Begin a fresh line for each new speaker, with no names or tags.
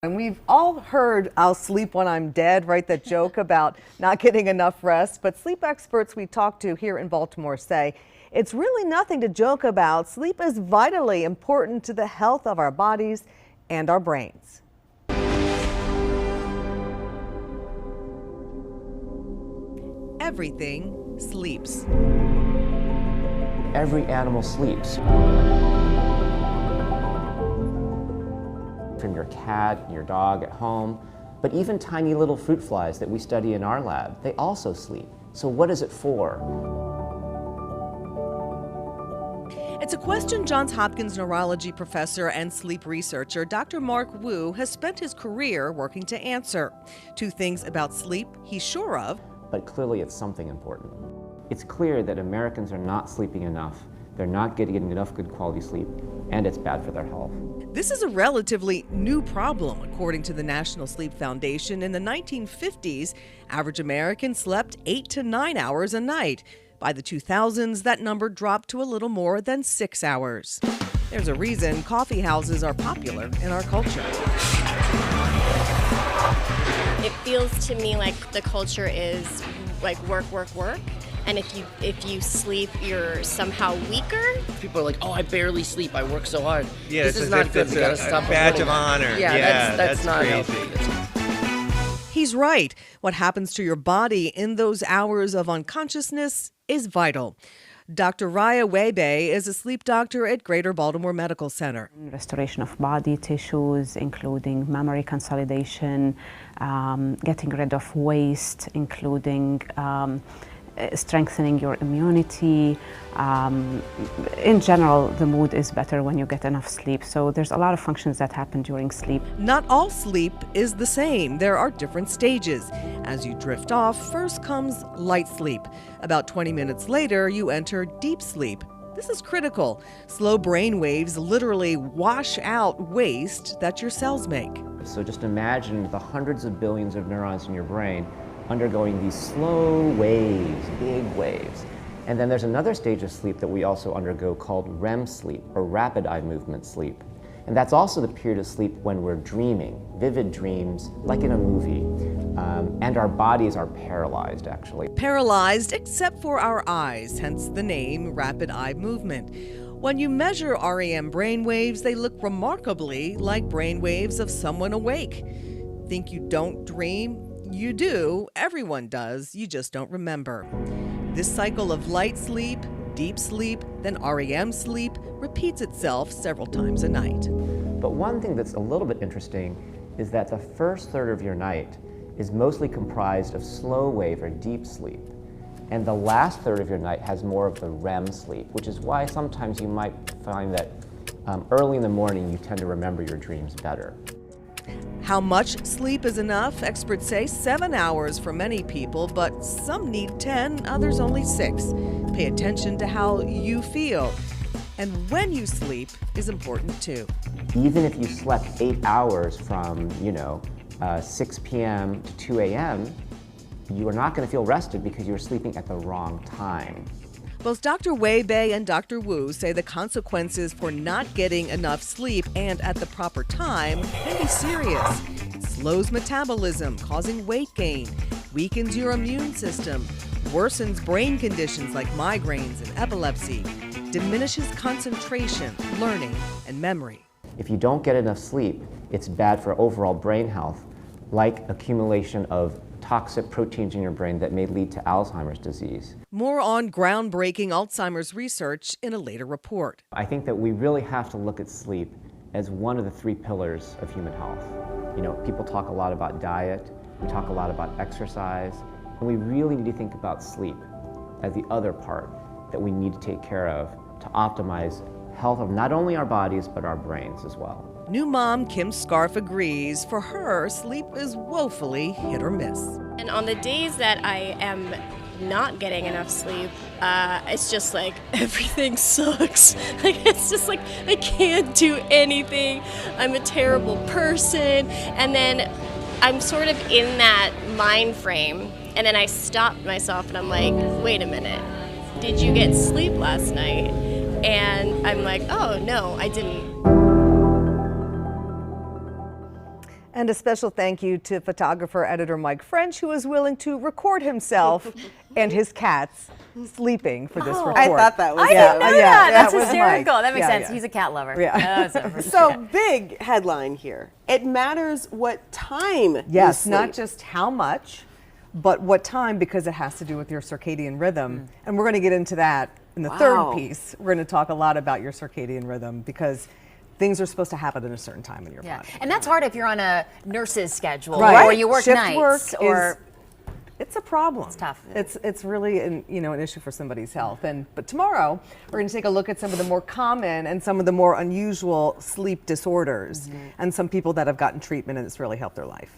And we've all heard "I'll sleep when I'm dead," right? That joke about not getting enough rest. But sleep experts we talked to here in Baltimore say it's really nothing to joke about. Sleep is vitally important to the health of our bodies and our brains. Everything sleeps.
Every animal sleeps. From your cat and your dog at home, but even tiny little fruit flies that we study in our lab, they also sleep. So what is it for?
It's a question Johns Hopkins neurology professor and sleep researcher Dr. Mark Wu has spent his career working to answer. Two things about sleep he's sure of.
But clearly it's something important. It's clear that Americans are not sleeping enough. They're not getting enough good quality sleep, and it's bad for their health.
This is a relatively new problem, according to the National Sleep Foundation. In the 1950s, average Americans slept 8 to 9 hours a night. By the 2000s, that number dropped to a little more than 6 hours. There's a reason coffee houses are popular in our culture.
It feels to me like the culture is like work, work, work. And if you sleep, you're somehow weaker.
People are like, "Oh, I barely sleep. I work so hard."
Yeah,
this is not good. We gotta stop.
A badge of honor.
Yeah, that's not
crazy.
healthy.
He's right. What happens to your body in those hours of unconsciousness is vital. Dr. Raya Webe is a sleep doctor at Greater Baltimore Medical Center.
Restoration of body tissues, including memory consolidation, getting rid of waste, including strengthening your immunity. In general, the mood is better when you get enough sleep. So there's a lot of functions that happen during sleep.
Not all sleep is the same. There are different stages. As you drift off, first comes light sleep. About 20 minutes later, you enter deep sleep. This is critical. Slow brain waves literally wash out waste that your cells make.
So just imagine the hundreds of billions of neurons in your brain undergoing these slow waves, big waves. And then there's another stage of sleep that we also undergo called REM sleep, or rapid eye movement sleep. And that's also the period of sleep when we're dreaming, vivid dreams, like in a movie. And our bodies are paralyzed, actually.
Paralyzed except for our eyes, hence the name rapid eye movement. When you measure REM brainwaves, they look remarkably like brainwaves of someone awake. Think you don't dream? You do. Everyone does. You just don't remember. This cycle of light sleep, deep sleep, then REM sleep repeats itself several times a night.
But one thing that's a little bit interesting is that the first third of your night is mostly comprised of slow wave or deep sleep. And the last third of your night has more of the REM sleep, which is why sometimes you might find that early in the morning you tend to remember your dreams better.
How much sleep is enough? Experts say 7 hours for many people, but some need 10, others only 6. Pay attention to how you feel. And when you sleep is important too.
Even if you slept 8 hours from, 6 p.m. to 2 a.m., you are not going to feel rested because you were sleeping at the wrong time.
Both Dr. Wei-Bei and Dr. Wu say the consequences for not getting enough sleep and at the proper time can be serious. It slows metabolism, causing weight gain, weakens your immune system, worsens brain conditions like migraines and epilepsy, diminishes concentration, learning, and memory.
If you don't get enough sleep, it's bad for overall brain health, like accumulation of toxic proteins in your brain that may lead to Alzheimer's disease.
More on groundbreaking Alzheimer's research in a later report.
I think that we really have to look at sleep as one of the 3 pillars of human health. People talk a lot about diet, we talk a lot about exercise, and we really need to think about sleep as the other part that we need to take care of to optimize health of not only our bodies, but our brains as well.
New mom Kim Scarf agrees. For her, sleep is woefully hit or miss.
And on the days that I am not getting enough sleep, it's just like everything sucks. It's just like I can't do anything. I'm a terrible person. And then I'm sort of in that mind frame. And then I stop myself and I'm like, wait a minute. Did you get sleep last night? And I'm like, oh, no, I didn't.
And a special thank you to photographer editor Mike French, who was willing to record himself and his cats sleeping for this report.
I thought that was
I didn't know that. That's
was Mike.
hysterical. That makes
Yeah,
sense.
yeah.
He's a cat lover.
Yeah.
So big headline here. It matters what time you
Yes,
sleep.
not just how much, but what time, because it has to do with your circadian rhythm. And we're going to get into that in the third piece. We're going to talk a lot about your circadian rhythm, because things are supposed to happen at a certain time in your
Yeah,
body.
and that's hard if you're on a nurse's schedule
Right.
or you work
Shift
nights
work
or.
It's a problem.
It's tough.
It's really an issue for somebody's health. But tomorrow we're going to take a look at some of the more common and some of the more unusual sleep disorders, and some people that have gotten treatment and it's really helped their life.